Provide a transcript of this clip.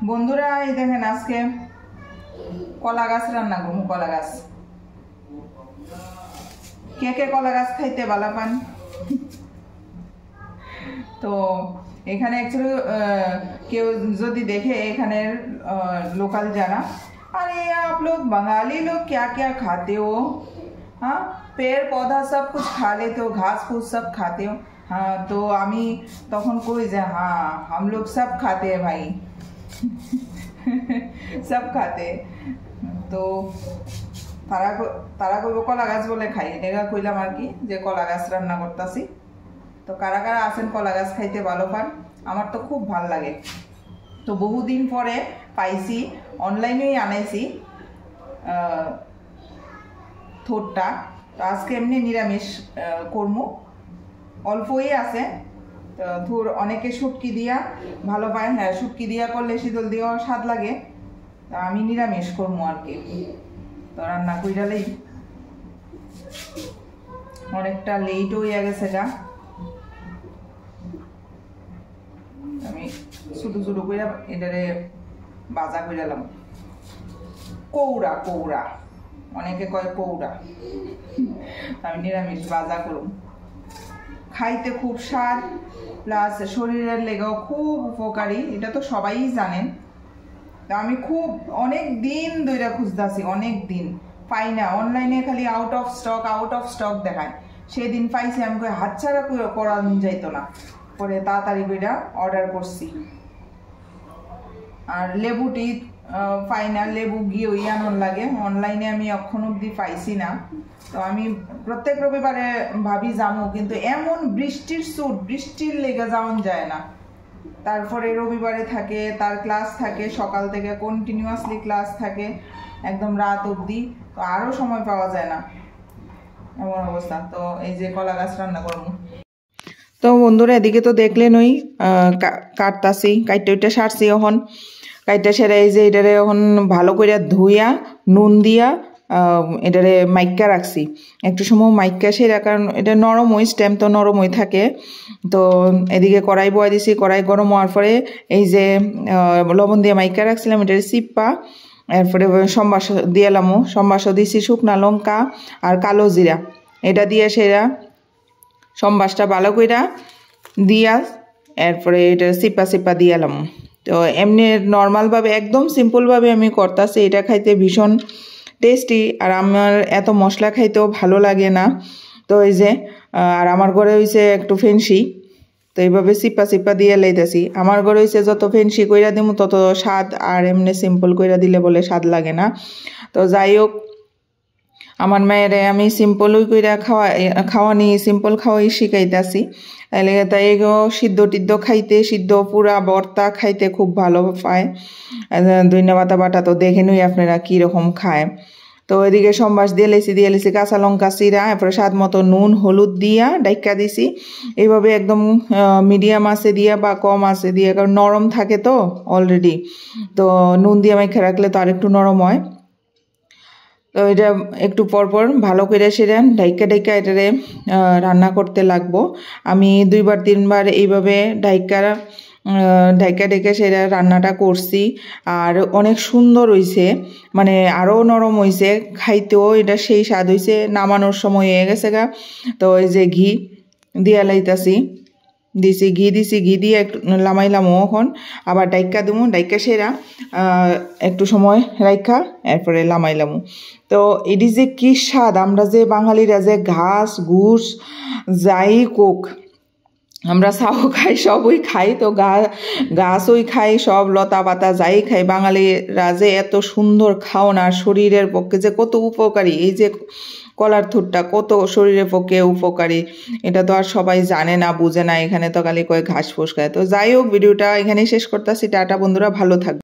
বন্ধুরা এই দেখেন আজকে কলা গাছ রান্না করবো। কলা গাছ, কে কে কলা গাছ খাইতে ভালো পান? তো এখানে অ্যাকচুয়ালি কেউ যদি দেখে এখানের लोकल जाना, अरे आप लोग बंगाली लोग क्या क्या खाते हो? हाँ, पेड़ पौधा सब कुछ खा लेते हो, घास फूस सब खाते हो। हाँ, तो आमी तखन कोई जे हाँ हम लोग सब खाते हैं भाई। सब खाते। तो তারা কইব কলা গাছ বলে খাই, এটা কইলাম আর কি যে কলা গাছ রান্না করতেছি। তো কারা কারা আছেন কলা গাছ খাইতে ভালো পান? আমার তো খুব ভালো লাগে। তো বহুদিন পরে পাইছি, অনলাইনেই আনাইছি থোরটা। তো আজকে এমনি নিরামিষ করমু, অল্পই আছে। তো থোর অনেকে শুটকি দিয়া ভালো পায়, হ্যাঁ শুটকি দিয়া করলে শীতল দিয়েও স্বাদ লাগে। তো আমি নিরামিষ করমু আর কি। তো রান্না কইরালেই অনেকটা লেট হয়ে গেছে গা। আমি ছোট ছোট কইরা এটারে বাজা কইরালাম। কৌড়া কৌড়া, অনেকে কয় কৌড়া। আমি নিরামিষ বাজা করুম। খাইতে খুব স্বাদ, প্লাস শরীরের লেগেও খুব উপকারী, এটা তো সবাই জানেন। তা আমি খুব অনেক দিন ধরে খুঁজতেছি, অনেক দিন পাই না। অনলাইনে খালি আউট অফ স্টক দেখায়। সেদিন পাইছি, আমি কই হাতছাড়া করা যাইতো না, পরে তাড়াতাড়ি করে অর্ডার করছি। আর লেবুটি পাই না, লেবু গিয়ে ওই আনন্দ লাগে, অনলাইনে আমি এখন অব্দি পাইছি না। তো আমি প্রত্যেক রবিবারে ভাবি যাবো, কিন্তু এমন বৃষ্টির লেগে যাওয়ান যায় না। তারপরে রবিবারে থাকে, তার ক্লাস থাকে, সকাল থেকে কন্টিনিউয়াসলি ক্লাস থাকে একদম রাত অবধি। তো আরও সময় পাওয়া যায় না, এমন অবস্থা। তো এই যে কলা গাছ রান্না করবো। তো বন্ধুরা এদিকে তো দেখলেন ওই কাটতাছি, কাইটা সারছি। এখন কাইটা সেরে এই যে এটারে এখন ভালো করে ধুইয়া নুন দিয়া এটারে মাইক্কা রাখছি একটু সময়, মাইক্কা সেরা, কারণ এটা নরমই, স্টেম তো নরমই থাকে। তো এদিকে কড়াই বয়া দিছি, কড়াই গরম হওয়ার পরে এই যে লবণ দিয়ে মাইক্কা রাখছিলাম এটারে চিপ্পা, এরপরে সম্বাস দিয়েলাম, সম্বাসও দিছি, শুকনা লঙ্কা আর কালো জিরা, এটা দিয়ে সেরা সম্বাসটা ভালো কইরা দিয়া এরপরে এটা চিপ্পা দিয়ালাম। তো এমনি নর্মালভাবে একদম সিম্পলভাবে আমি করতেছি। এটা খাইতে ভীষণ টেস্টি, আর আমার এত মশলা খাইতেও ভালো লাগে না। তো এই যে আর আমার ঘরে হয়েছে একটু ফেন্সি, তো এইভাবে চিপ্পা দিয়ে লাইতেছি। আমার ঘরে হয়েছে যত ফেন্সি কইরা দিব তত স্বাদ, আর এমনি সিম্পল কইরা দিলে বলে স্বাদ লাগে না। তো যাই হোক, আমার মায়ের আমি সিম্পলই কইরা খাওয়ানি সিম্পল খাওয়াই শিখাইতেছি। তাই সিদ্ধ টিদ্ধ খাইতে, সিদ্ধ পুরা ভর্তা খাইতে খুব ভালো পায়। ধনিয়া পাতা বাটা তো দেখেনই আপনারা কীরকম খায়। তো এদিকে সম্বাস দিয়ে লেছি কাঁচা লঙ্কা চিরা, এরপরে স্বাদ মতো নুন হলুদ দিয়া ডাইকা দিছি। এইভাবে একদম মিডিয়াম আছে দিয়া বা কম আছে দিয়া, কারণ নরম থাকে তো অলরেডি। তো নুন দিয়ে মাইখা রাখলে তো আরেকটু নরম হয়। তো এটা একটু পরপর ভালো করে সেটা ডাইকা এটারে রান্না করতে লাগবো। আমি 2-3 বার এইভাবে ঢাইকা সেটা রান্নাটা করছি, আর অনেক সুন্দর হয়েছে, মানে আরও নরম হয়েছে, খাইতেও এটা সেই স্বাদ হয়েছে। নামানোর সময় হয়ে গেছে গা। তো এই যে ঘি দিয়া লাইতাছি, ঘি দিয়ে একটু লামাইলাম। এখন আবার ডাইকা সেরা একটু সময় রাইখা এরপরে লামাইলাম। তো এটি যে কি স্বাদ! আমরা যে বাঙালিরা যে ঘাস ঘুষ যাই কোক, আমরা চাও খাই, সবই খাই, তো গাছই খাই, সব লতা পাতা যাই খাই। বাঙালিরা যে এত সুন্দর খাওন, আর শরীরের পক্ষে যে কত উপকারী, এই যে কলার থুরটা কত শরীরের পক্ষে উপকারী, এটা তো আর সবাই জানে না, বুঝে না। এখানে তো খালি কয় ঘাস ফুস খায়। তো যাই হোক, ভিডিওটা এখানেই শেষ করতেছি। টাটা বন্ধুরা, ভালো থাকবে।